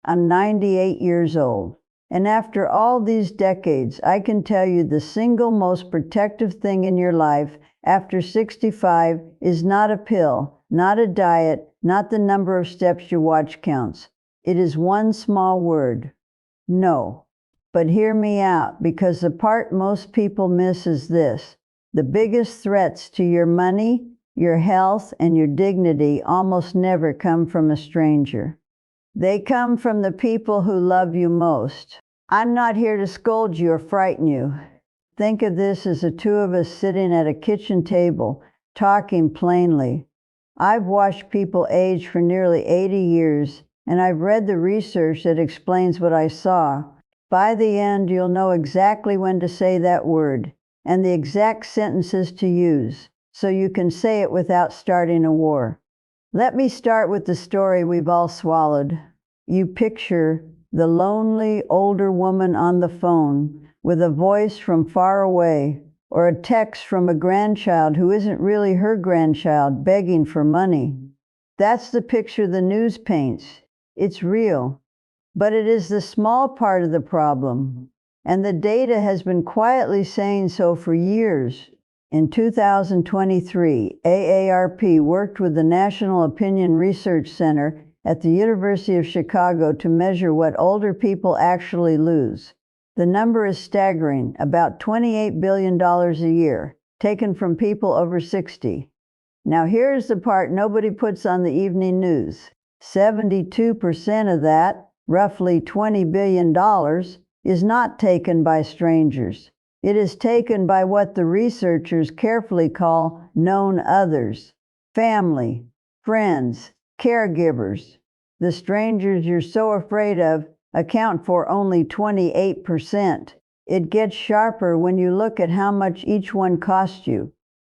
I'm 98 years old, and after all these decades, I can tell you the single most protective thing in your life after 65 is not a pill, not a diet, not the number of steps your watch counts. It is one small word: no. But hear me out, because the part most people miss is this: the biggest threats to your money, your health, and your dignity almost never come from a stranger. They come from the people who love you most. I'm not here to scold you or frighten you. Think of this as the two of us sitting at a kitchen table, talking plainly. I've watched people age for nearly 80 years, and I've read the research that explains what I saw. By the end, you'll know exactly when to say that word, and the exact sentences to use, so you can say it without starting a war. Let me start with the story we've all swallowed. You picture the lonely older woman on the phone with a voice from far away, or a text from a grandchild who isn't really her grandchild begging for money. That's the picture the news paints. It's real, but it is the small part of the problem, and the data has been quietly saying so for years. In 2023, AARP worked with the National Opinion Research Center at the University of Chicago to measure what older people actually lose. The number is staggering, about $28 billion a year, taken from people over 60. Now here's the part nobody puts on the evening news. 72% of that, roughly $20 billion, is not taken by strangers. It is taken by what the researchers carefully call known others: family, friends, caregivers. The strangers you're so afraid of account for only 28%. It gets sharper when you look at how much each one costs you.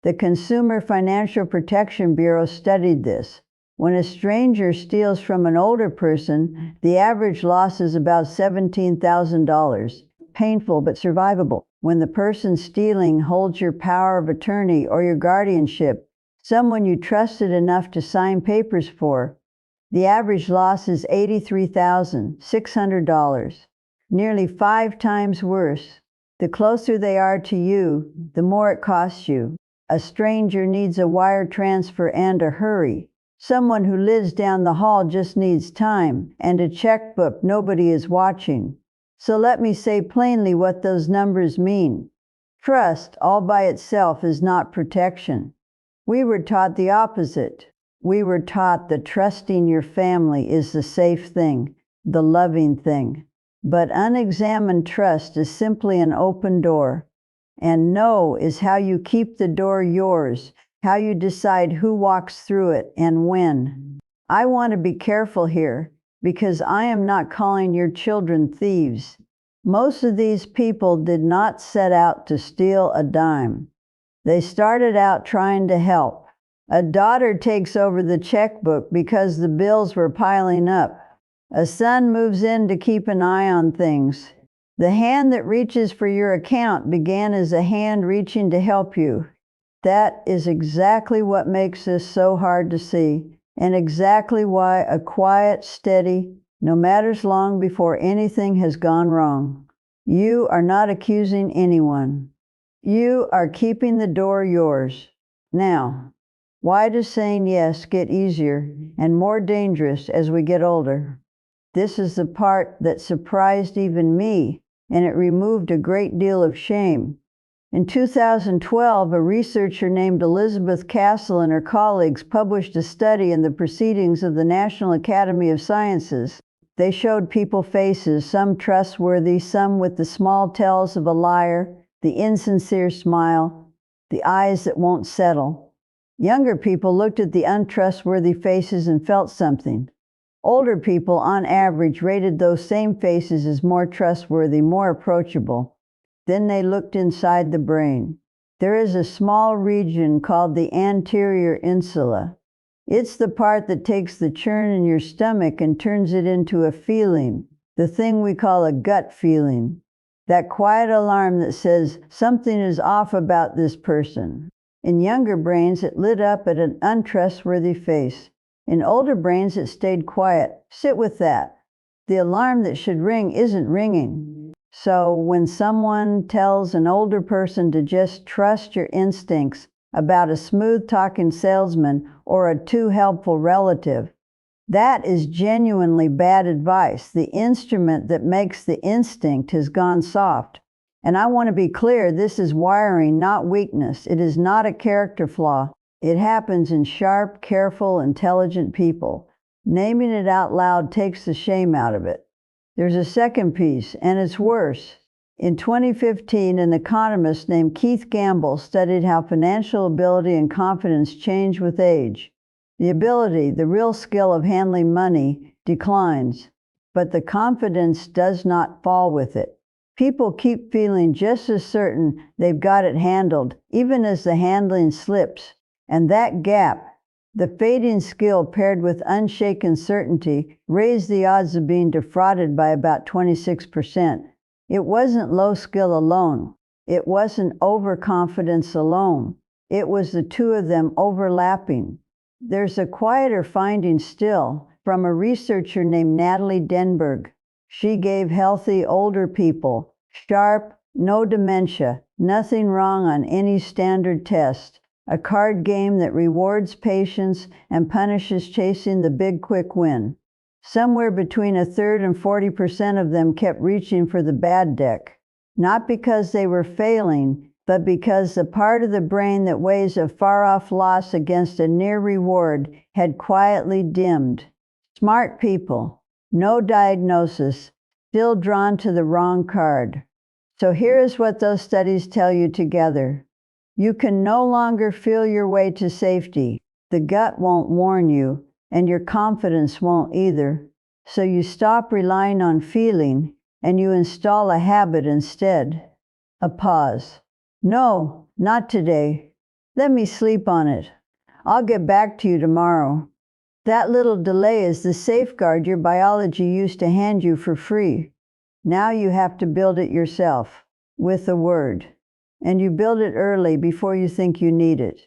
The Consumer Financial Protection Bureau studied this. When a stranger steals from an older person, the average loss is about $17,000. Painful but survivable. When the person stealing holds your power of attorney or your guardianship, someone you trusted enough to sign papers for, the average loss is $83,600. Nearly 5 times worse. The closer they are to you, the more it costs you. A stranger needs a wire transfer and a hurry. Someone who lives down the hall just needs time and a checkbook nobody is watching. So let me say plainly what those numbers mean. Trust all by itself is not protection. We were taught the opposite. We were taught that trusting your family is the safe thing, the loving thing. But unexamined trust is simply an open door. And no is how you keep the door yours, how you decide who walks through it and when. I want to be careful here, because I am not calling your children thieves. Most of these people did not set out to steal a dime. They started out trying to help. A daughter takes over the checkbook because the bills were piling up. A son moves in to keep an eye on things. The hand that reaches for your account began as a hand reaching to help you. That is exactly what makes this so hard to see, and exactly why a quiet, steady, no matters long before anything has gone wrong. You are not accusing anyone. You are keeping the door yours. Now, why does saying yes get easier and more dangerous as we get older? This is the part that surprised even me, and it removed a great deal of shame. In 2012, a researcher named Elizabeth Castle and her colleagues published a study in the Proceedings of the National Academy of Sciences. They showed people faces, some trustworthy, some with the small tells of a liar, the insincere smile, the eyes that won't settle. Younger people looked at the untrustworthy faces and felt something. Older people, on average, rated those same faces as more trustworthy, more approachable. Then they looked inside the brain. There is a small region called the anterior insula. It's the part that takes the churn in your stomach and turns it into a feeling, the thing we call a gut feeling. That quiet alarm that says something is off about this person. In younger brains, it lit up at an untrustworthy face. In older brains, it stayed quiet. Sit with that. The alarm that should ring isn't ringing. So when someone tells an older person to just trust your instincts about a smooth-talking salesman or a too helpful relative, that is genuinely bad advice. The instrument that makes the instinct has gone soft. And I want to be clear, this is wiring, not weakness. It is not a character flaw. It happens in sharp, careful, intelligent people. Naming it out loud takes the shame out of it. There's a second piece, and it's worse. In 2015, an economist named Keith Gamble studied how financial ability and confidence change with age. The ability, the real skill of handling money, declines, but the confidence does not fall with it. People keep feeling just as certain they've got it handled, even as the handling slips. And that gap, the fading skill paired with unshaken certainty, raised the odds of being defrauded by about 26%. It wasn't low skill alone. It wasn't overconfidence alone. It was the two of them overlapping. There's a quieter finding still from a researcher named Natalie Denberg. She gave healthy older people, sharp, no dementia, nothing wrong on any standard test, a card game that rewards patience and punishes chasing the big quick win. Somewhere between a third and 40% of them kept reaching for the bad deck, not because they were failing, but because the part of the brain that weighs a far-off loss against a near reward had quietly dimmed. Smart people, no diagnosis, still drawn to the wrong card. So here is what those studies tell you together. You can no longer feel your way to safety. The gut won't warn you, and your confidence won't either. So you stop relying on feeling, and you install a habit instead. A pause. No, not today. Let me sleep on it. I'll get back to you tomorrow. That little delay is the safeguard your biology used to hand you for free. Now you have to build it yourself, with a word. And you build it early before you think you need it.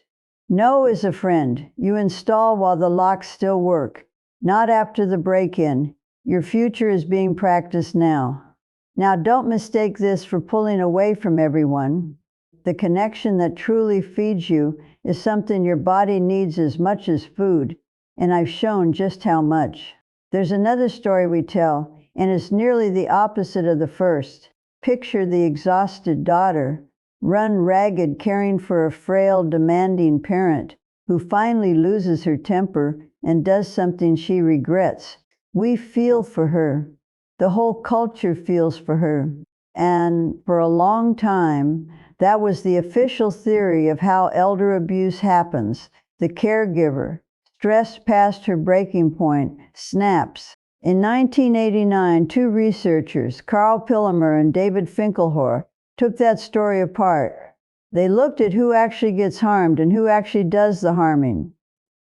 No is a friend you install while the locks still work, not after the break-in. Your future is being practiced now. Now don't mistake this for pulling away from everyone. The connection that truly feeds you is something your body needs as much as food, and I've shown just how much. There's another story we tell, and it's nearly the opposite of the first. Picture the exhausted daughter, run ragged caring for a frail, demanding parent who finally loses her temper and does something she regrets. We feel for her. The whole culture feels for her. And for a long time, that was the official theory of how elder abuse happens. The caregiver, stressed past her breaking point, snaps. In 1989, two researchers, Carl Pillemer and David Finkelhor, took that story apart. They looked at who actually gets harmed and who actually does the harming.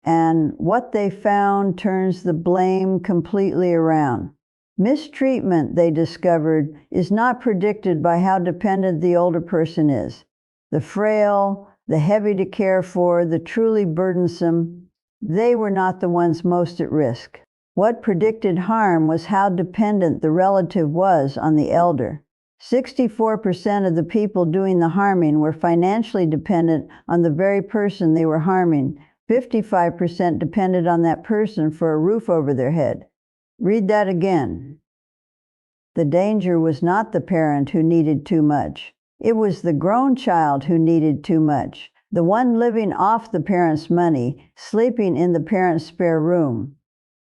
And what they found turns the blame completely around. Mistreatment, they discovered, is not predicted by how dependent the older person is. The frail, the heavy to care for, the truly burdensome, they were not the ones most at risk. What predicted harm was how dependent the relative was on the elder. 64% of the people doing the harming were financially dependent on the very person they were harming. 55% depended on that person for a roof over their head. Read that again. The danger was not the parent who needed too much. It was the grown child who needed too much, the one living off the parent's money, sleeping in the parent's spare room.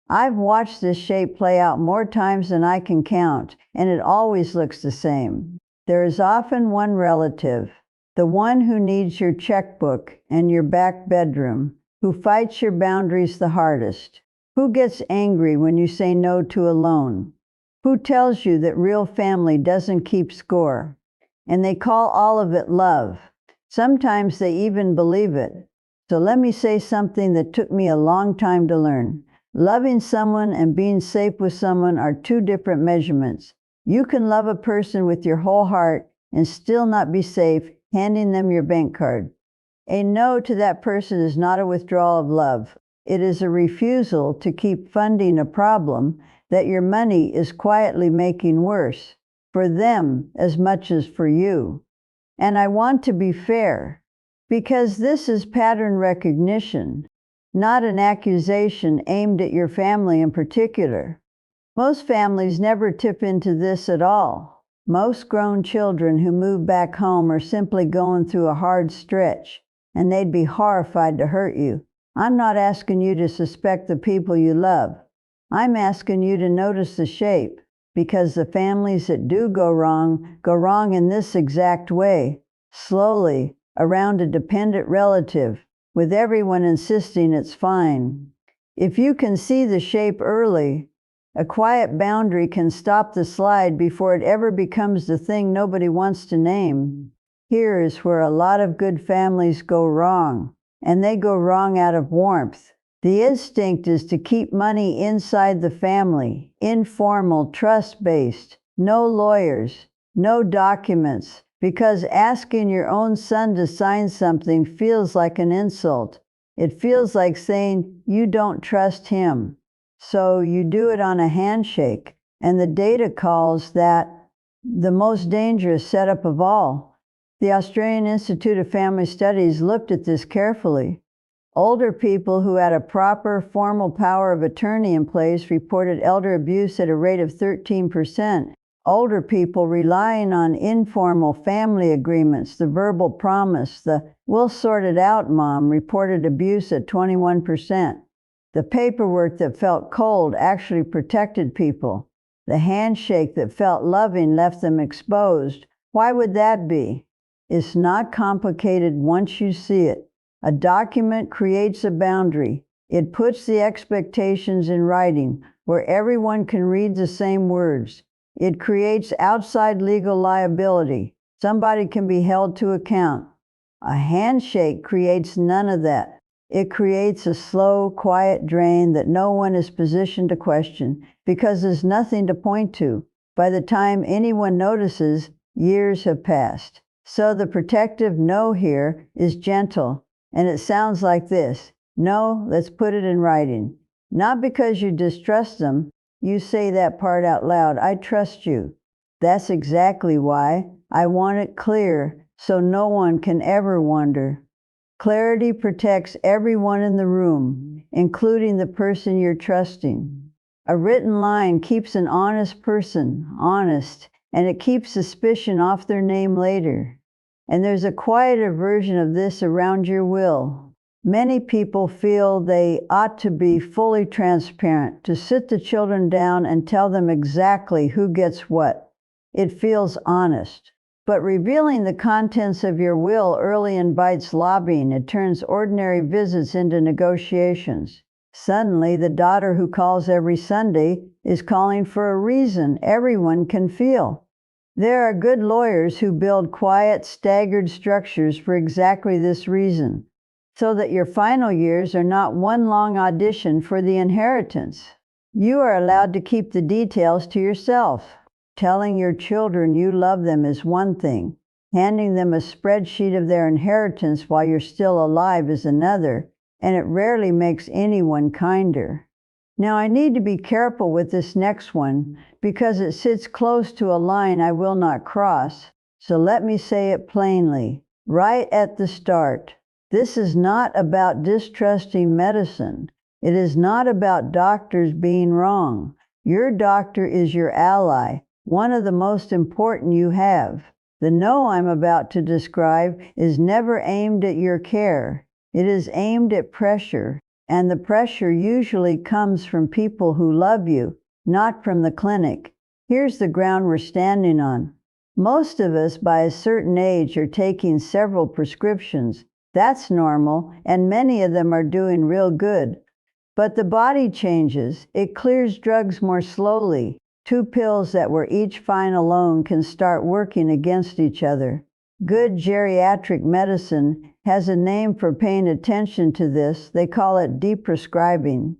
I've watched this shape play out more times than I can count, and it always looks the same. There is often one relative, the one who needs your checkbook and your back bedroom, who fights your boundaries the hardest, who gets angry when you say no to a loan, who tells you that real family doesn't keep score, and they call all of it love. Sometimes they even believe it. So let me say something that took me a long time to learn. Loving someone and being safe with someone are two different measurements. You can love a person with your whole heart and still not be safe handing them your bank card. A no to that person is not a withdrawal of love. It is a refusal to keep funding a problem that your money is quietly making worse, for them as much as for you. And I want to be fair, because this is pattern recognition, not an accusation aimed at your family in particular. Most families never tip into this at all. Most grown children who move back home are simply going through a hard stretch, and they'd be horrified to hurt you. I'm not asking you to suspect the people you love. I'm asking you to notice the shape, because the families that do go wrong in this exact way, slowly, around a dependent relative, with everyone insisting it's fine. If you can see the shape early, a quiet boundary can stop the slide before it ever becomes the thing nobody wants to name. Here is where a lot of good families go wrong, and they go wrong out of warmth. The instinct is to keep money inside the family, informal, trust-based, no lawyers, no documents, because asking your own son to sign something feels like an insult. It feels like saying you don't trust him. So you do it on a handshake, and the data calls that the most dangerous setup of all. The Australian Institute of Family Studies looked at this carefully. Older people who had a proper formal power of attorney in place reported elder abuse at a rate of 13%. Older people relying on informal family agreements, the verbal promise, the "we'll sort it out, Mom," reported abuse at 21%. The paperwork that felt cold actually protected people. The handshake that felt loving left them exposed. Why would that be? It's not complicated once you see it. A document creates a boundary. It puts the expectations in writing, where everyone can read the same words. It creates outside legal liability. Somebody can be held to account. A handshake creates none of that. It creates a slow, quiet drain that no one is positioned to question, because there's nothing to point to. By the time anyone notices, years have passed. So the protective no here is gentle, and it sounds like this: no, let's put it in writing. Not because you distrust them. You say that part out loud: I trust you. That's exactly why I want it clear, so no one can ever wonder. Clarity protects everyone in the room, including the person you're trusting. A written line keeps an honest person honest, and it keeps suspicion off their name later. And there's a quieter version of this around your will. Many people feel they ought to be fully transparent, to sit the children down and tell them exactly who gets what. It feels honest. But revealing the contents of your will early invites lobbying. It turns ordinary visits into negotiations. Suddenly, the daughter who calls every Sunday is calling for a reason everyone can feel. There are good lawyers who build quiet, staggered structures for exactly this reason, so that your final years are not one long audition for the inheritance. You are allowed to keep the details to yourself. Telling your children you love them is one thing. Handing them a spreadsheet of their inheritance while you're still alive is another, and it rarely makes anyone kinder. Now, I need to be careful with this next one because it sits close to a line I will not cross, so let me say it plainly, right at the start. This is not about distrusting medicine. It is not about doctors being wrong. Your doctor is your ally, one of the most important you have. The no I'm about to describe is never aimed at your care. It is aimed at pressure, and the pressure usually comes from people who love you, not from the clinic. Here's the ground we're standing on. Most of us by a certain age are taking several prescriptions. That's normal, and many of them are doing real good. But the body changes. It clears drugs more slowly. 2 pills that were each fine alone can start working against each other. Good geriatric medicine has a name for paying attention to this. They call it deprescribing.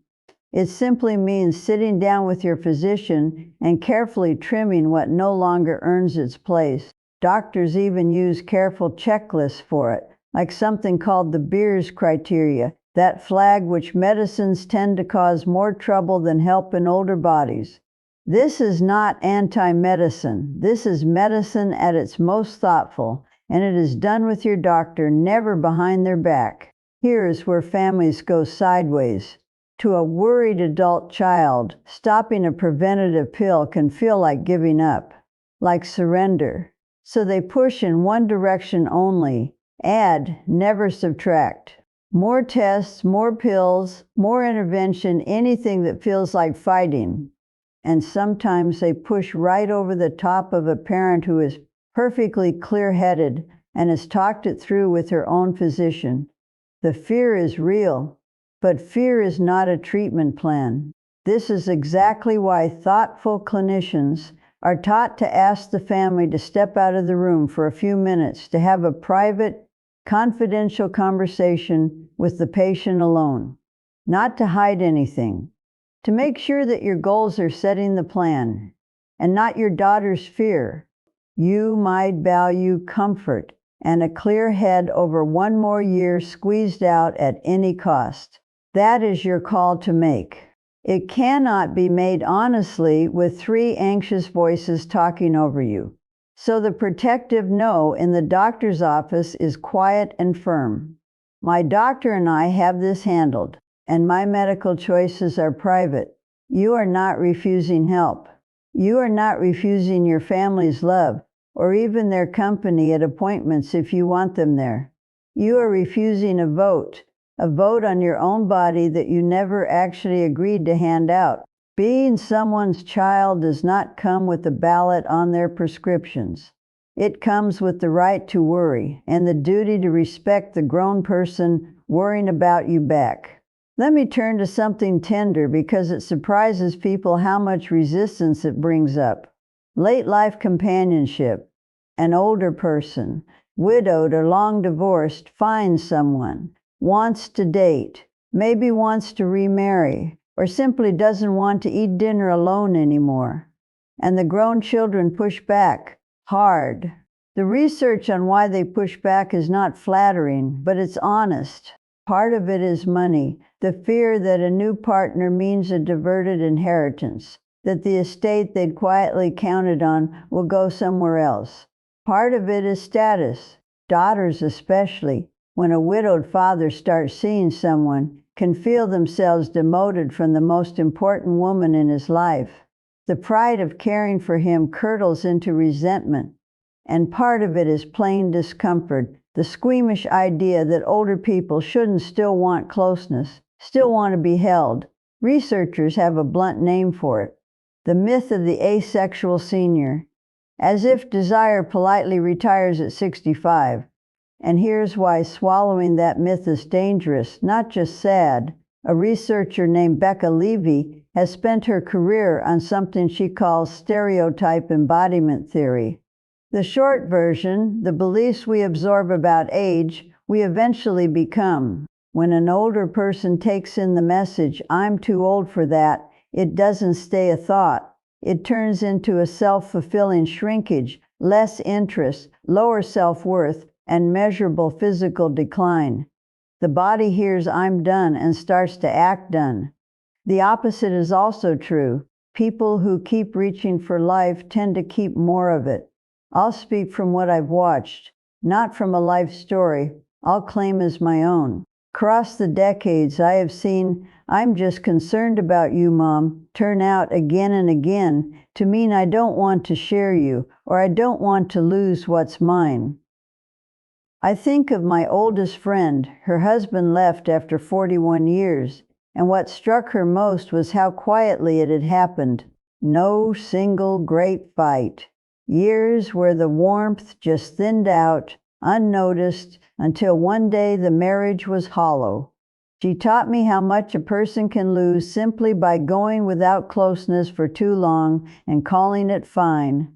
It simply means sitting down with your physician and carefully trimming what no longer earns its place. Doctors even use careful checklists for it, like something called the Beers criteria. that flag which medicines tend to cause more trouble than help in older bodies. This is not anti-medicine. This is medicine at its most thoughtful, and it is done with your doctor, never behind their back. Here is where families go sideways. To a worried adult child, stopping a preventative pill can feel like giving up, like surrender. So they push in one direction only. Add, never subtract. More tests, more pills, more intervention, anything that feels like fighting. And sometimes they push right over the top of a parent who is perfectly clear-headed and has talked it through with her own physician. The fear is real, but fear is not a treatment plan. This is exactly why thoughtful clinicians are taught to ask the family to step out of the room for a few minutes to have a private, confidential conversation with the patient alone, not to hide anything, to make sure that your goals are setting the plan, and not your daughter's fear. You might value comfort and a clear head over one more year squeezed out at any cost. That is your call to make. It cannot be made honestly with three anxious voices talking over you. So the protective no in the doctor's office is quiet and firm. My doctor and I have this handled, and my medical choices are private. You are not refusing help. You are not refusing your family's love, or even their company at appointments if you want them there. You are refusing a vote on your own body that you never actually agreed to hand out. Being someone's child does not come with a ballot on their prescriptions. It comes with the right to worry and the duty to respect the grown person worrying about you back. Let me turn to something tender because it surprises people how much resistance it brings up. Late life companionship. An older person, widowed or long divorced, finds someone, wants to date, maybe wants to remarry, or simply doesn't want to eat dinner alone anymore. And the grown children push back, hard. The research on why they push back is not flattering, but it's honest. Part of it is money, the fear that a new partner means a diverted inheritance, that the estate they'd quietly counted on will go somewhere else. Part of it is status. Daughters especially, when a widowed father starts seeing someone, can feel themselves demoted from the most important woman in his life. The pride of caring for him curdles into resentment. And part of it is plain discomfort, the squeamish idea that older people shouldn't still want closeness, still want to be held. Researchers have a blunt name for it: the myth of the asexual senior. As if desire politely retires at 65. And here's why swallowing that myth is dangerous, not just sad. A researcher named Becca Levy has spent her career on something she calls stereotype embodiment theory. The short version, the beliefs we absorb about age, we eventually become. When an older person takes in the message, "I'm too old for that," it doesn't stay a thought. It turns into a self-fulfilling shrinkage, less interest, lower self-worth, and measurable physical decline. The body hears "I'm done" and starts to act done. The opposite is also true. People who keep reaching for life tend to keep more of it. I'll speak from what I've watched, not from a life story I'll claim as my own. Across the decades, I have seen "I'm just concerned about you, Mom" turn out again and again to mean I don't want to share you, or I don't want to lose what's mine. I think of my oldest friend. Her husband left after 41 years, and what struck her most was how quietly it had happened. No single great fight. Years where the warmth just thinned out, unnoticed, until one day the marriage was hollow. She taught me how much a person can lose simply by going without closeness for too long and calling it fine.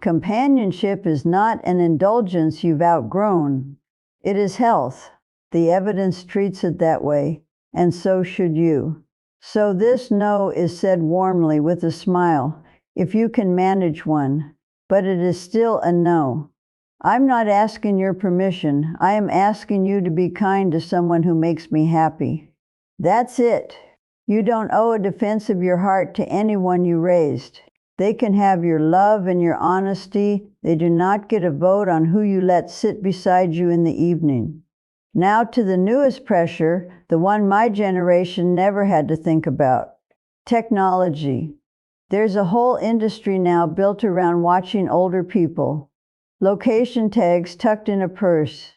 Companionship is not an indulgence you've outgrown. It is health. The evidence treats it that way, and so should you. So this no is said warmly with a smile, if you can manage one, but it is still a no. I'm not asking your permission. I am asking you to be kind to someone who makes me happy. That's it. You don't owe a defense of your heart to anyone you raised. They can have your love and your honesty. They do not get a vote on who you let sit beside you in the evening. Now to the newest pressure, the one my generation never had to think about. Technology. There's a whole industry now built around watching older people. Location tags tucked in a purse.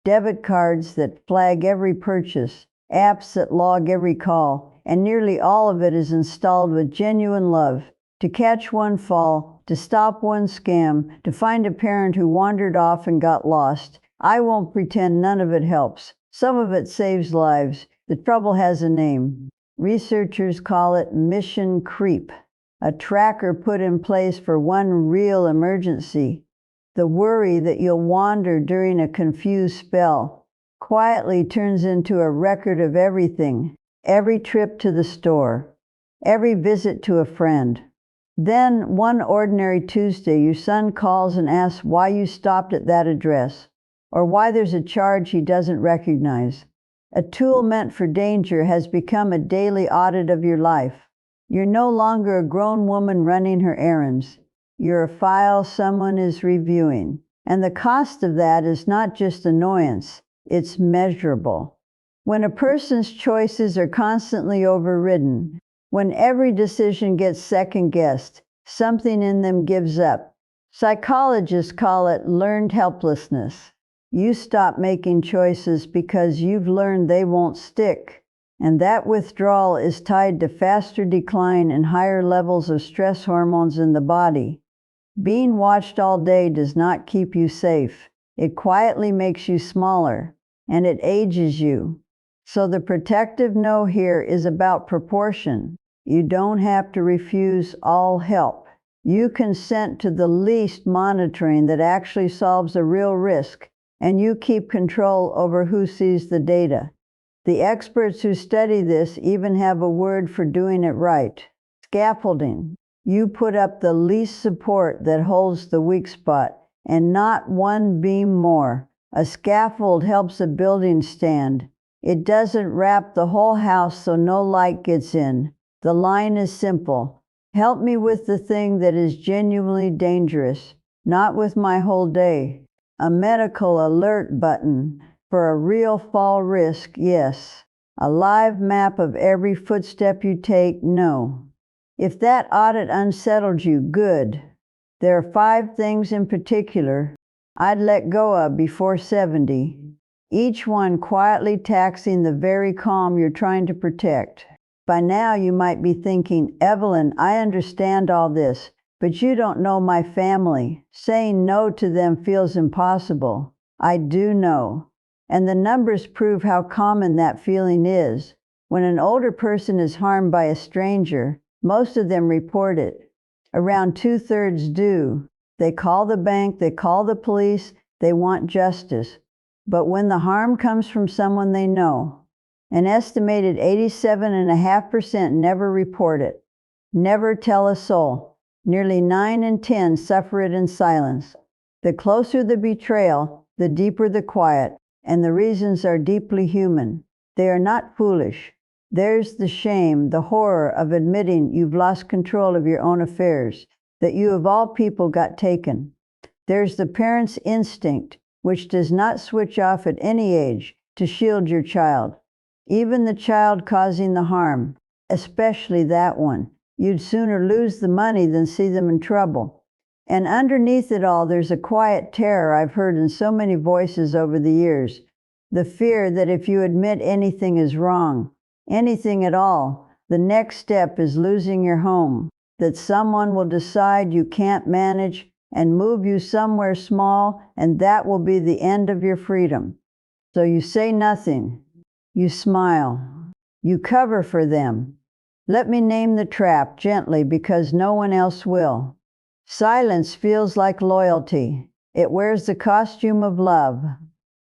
Debit cards that flag every purchase. Apps that log every call. And nearly all of it is installed with genuine love. To catch one fall, to stop one scam, to find a parent who wandered off and got lost. I won't pretend none of it helps. Some of it saves lives. The trouble has a name. Researchers call it mission creep, a tracker put in place for one real emergency. The worry that you'll wander during a confused spell quietly turns into a record of everything, every trip to the store, every visit to a friend. Then, one ordinary Tuesday, your son calls and asks why you stopped at that address, or why there's a charge he doesn't recognize. A tool meant for danger has become a daily audit of your life. You're no longer a grown woman running her errands. You're a file someone is reviewing. And the cost of that is not just annoyance, it's measurable. When a person's choices are constantly overridden, when every decision gets second-guessed, something in them gives up. Psychologists call it learned helplessness. You stop making choices because you've learned they won't stick. And that withdrawal is tied to faster decline and higher levels of stress hormones in the body. Being watched all day does not keep you safe. It quietly makes you smaller, and it ages you. So the protective no here is about proportion. You don't have to refuse all help. You consent to the least monitoring that actually solves a real risk, and you keep control over who sees the data. The experts who study this even have a word for doing it right. Scaffolding. You put up the least support that holds the weak spot, and not one beam more. A scaffold helps a building stand. It doesn't wrap the whole house so no light gets in. The line is simple. Help me with the thing that is genuinely dangerous, not with my whole day. A medical alert button for a real fall risk, yes. A live map of every footstep you take, no. If that audit unsettled you, good. There are 5 things in particular I'd let go of before 70, each one quietly taxing the very calm you're trying to protect. By now you might be thinking, Evalyn, I understand all this, but you don't know my family. Saying no to them feels impossible. I do know. And the numbers prove how common that feeling is. When an older person is harmed by a stranger, most of them report it. Around 2/3 do. They call the bank, they call the police, they want justice. But when the harm comes from someone they know, an estimated 87.5% never report it, never tell a soul. Nearly 9 in 10 suffer it in silence. The closer the betrayal, the deeper the quiet, and the reasons are deeply human. They are not foolish. There's the shame, the horror of admitting you've lost control of your own affairs, that you of all people got taken. There's the parent's instinct, which does not switch off at any age to shield your child. Even the child causing the harm, especially that one. You'd sooner lose the money than see them in trouble. And underneath it all, there's a quiet terror I've heard in so many voices over the years. The fear that if you admit anything is wrong, anything at all, the next step is losing your home, that someone will decide you can't manage and move you somewhere small, and that will be the end of your freedom. So you say nothing. You smile. You cover for them. Let me name the trap gently because no one else will. Silence feels like loyalty. It wears the costume of love.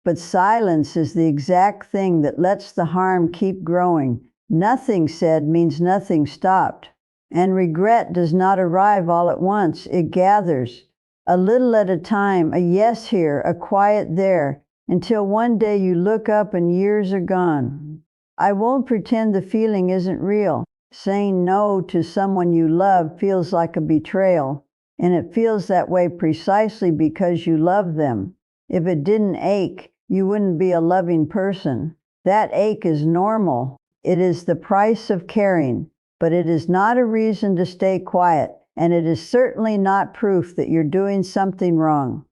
But silence is the exact thing that lets the harm keep growing. Nothing said means nothing stopped. And regret does not arrive all at once. It gathers. a little at a time, a yes here, a quiet there, until one day you look up and years are gone. I won't pretend the feeling isn't real. Saying no to someone you love feels like a betrayal, and it feels that way precisely because you love them. If it didn't ache, you wouldn't be a loving person. That ache is normal. It is the price of caring, but it is not a reason to stay quiet, and it is certainly not proof that you're doing something wrong.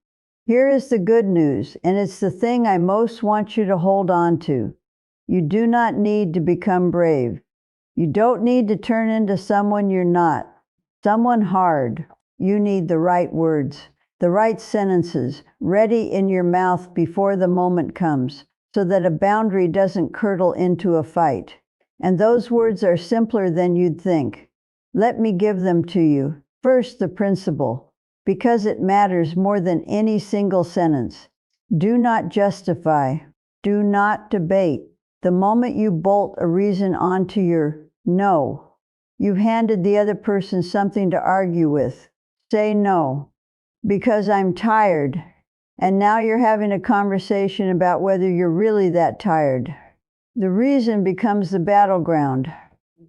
Here is the good news, and it's the thing I most want you to hold on to. You do not need to become brave. You don't need to turn into someone you're not, someone hard. You need the right words, the right sentences, ready in your mouth before the moment comes, so that a boundary doesn't curdle into a fight. And those words are simpler than you'd think. Let me give them to you. First, the principle, because it matters more than any single sentence. Do not justify. Do not debate. The moment you bolt a reason onto your no, you've handed the other person something to argue with. Say no, because I'm tired. And now you're having a conversation about whether you're really that tired. The reason becomes the battleground.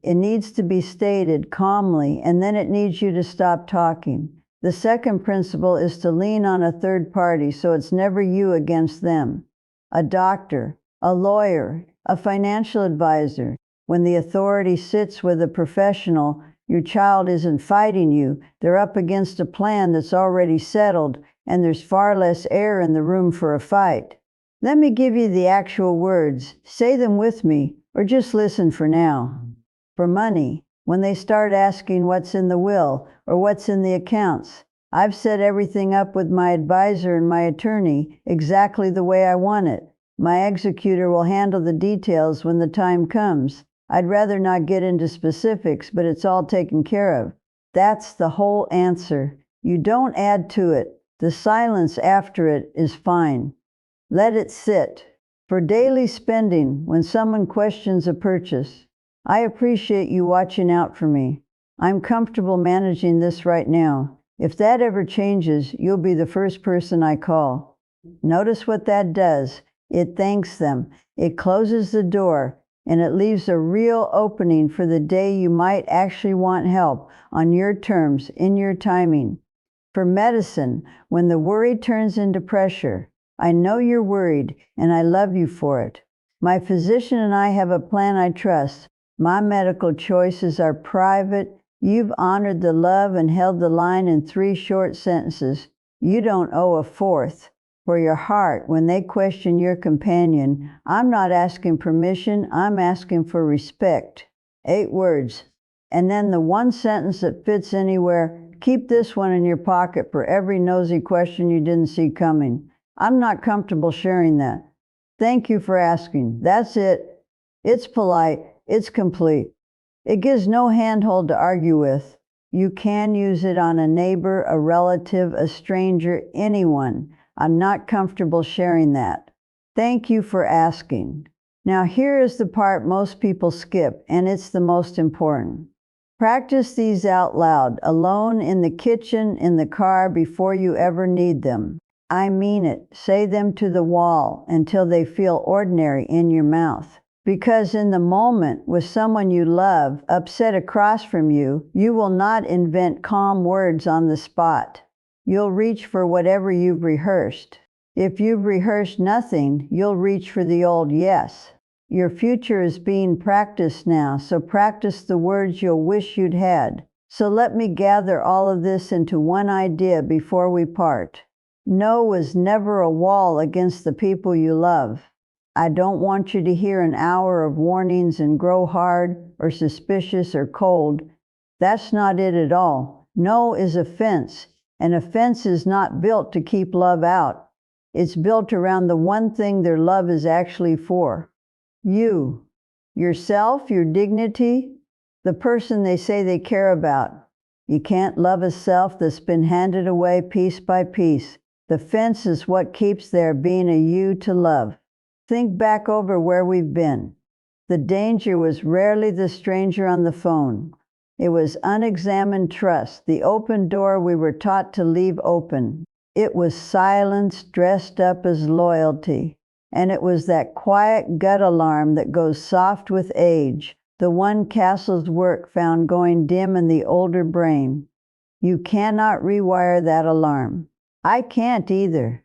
It needs to be stated calmly, and then it needs you to stop talking. The second principle is to lean on a third party, so it's never you against them. A doctor, a lawyer, a financial advisor. When the authority sits with a professional, your child isn't fighting you. They're up against a plan that's already settled, and there's far less air in the room for a fight. Let me give you the actual words. Say them with me, or just listen for now. For money, when they start asking what's in the will or what's in the accounts, I've set everything up with my advisor and my attorney exactly the way I want it. My executor will handle the details when the time comes. I'd rather not get into specifics, but it's all taken care of. That's the whole answer. You don't add to it. The silence after it is fine. Let it sit. For daily spending, when someone questions a purchase, I appreciate you watching out for me. I'm comfortable managing this right now. If that ever changes, you'll be the first person I call. Notice what that does. It thanks them. It closes the door. And it leaves a real opening for the day you might actually want help on your terms, in your timing. For medicine, when the worry turns into pressure, I know you're worried, and I love you for it. My physician and I have a plan I trust. My medical choices are private. You've honored the love and held the line in 3 short sentences. You don't owe a fourth. For your heart, when they question your companion, I'm not asking permission, I'm asking for respect. 8 words. And then the one sentence that fits anywhere, keep this one in your pocket for every nosy question you didn't see coming. I'm not comfortable sharing that. Thank you for asking. That's it. It's polite. It's complete. It gives no handhold to argue with. You can use it on a neighbor, a relative, a stranger, anyone. I'm not comfortable sharing that. Thank you for asking. Now here is the part most people skip, and it's the most important. Practice these out loud, alone, in the kitchen, in the car, before you ever need them. I mean it. Say them to the wall until they feel ordinary in your mouth. Because in the moment, with someone you love upset across from you, you will not invent calm words on the spot. You'll reach for whatever you've rehearsed. If you've rehearsed nothing, you'll reach for the old yes. Your future is being practiced now, so practice the words you'll wish you'd had. So let me gather all of this into one idea before we part. No is never a wall against the people you love. I don't want you to hear an hour of warnings and grow hard or suspicious or cold. That's not it at all. No is a fence. And a fence is not built to keep love out. It's built around the one thing their love is actually for. You. Yourself, your dignity, the person they say they care about. You can't love a self that's been handed away piece by piece. The fence is what keeps there being a you to love. Think back over where we've been. The danger was rarely the stranger on the phone. It was unexamined trust, the open door we were taught to leave open. It was silence dressed up as loyalty. And it was that quiet gut alarm that goes soft with age, the one Castle's work found going dim in the older brain. You cannot rewire that alarm. I can't either.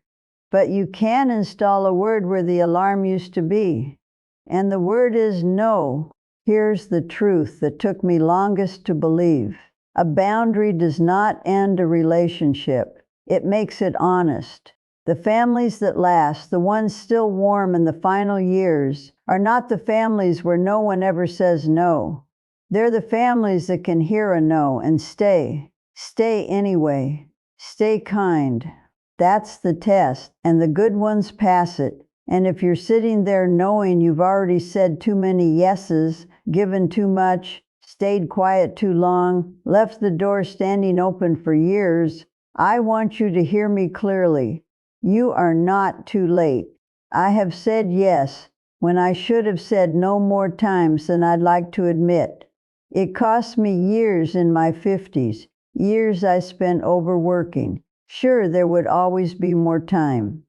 But you can install a word where the alarm used to be. And the word is no. Here's the truth that took me longest to believe. A boundary does not end a relationship. It makes it honest. The families that last, the ones still warm in the final years, are not the families where no one ever says no. They're the families that can hear a no and stay. Stay anyway. Stay kind. That's the test, and the good ones pass it. And if you're sitting there knowing you've already said too many yeses, given too much, stayed quiet too long, left the door standing open for years, I want you to hear me clearly. You are not too late. I have said yes when I should have said no more times than I'd like to admit. It cost me years in my 50s, years I spent overworking. Sure, there would always be more time.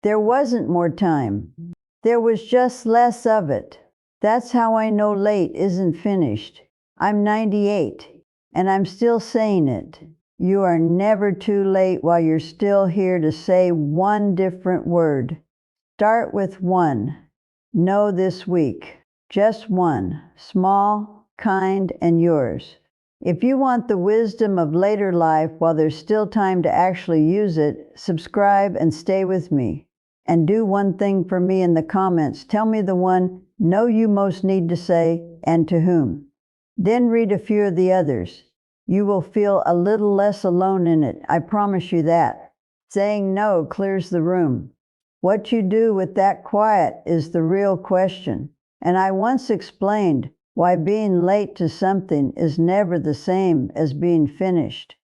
There wasn't more time. There was just less of it. That's how I know late isn't finished. I'm 98, and I'm still saying it. You are never too late while you're still here to say one different word. Start with one. No this week. Just one. Small, kind, and yours. If you want the wisdom of later life while there's still time to actually use it, subscribe and stay with me. And do one thing for me in the comments. Tell me the one no you most need to say and to whom. Then read a few of the others. You will feel a little less alone in it, I promise you that. Saying no clears the room. What you do with that quiet is the real question. And I once explained why being late to something is never the same as being finished.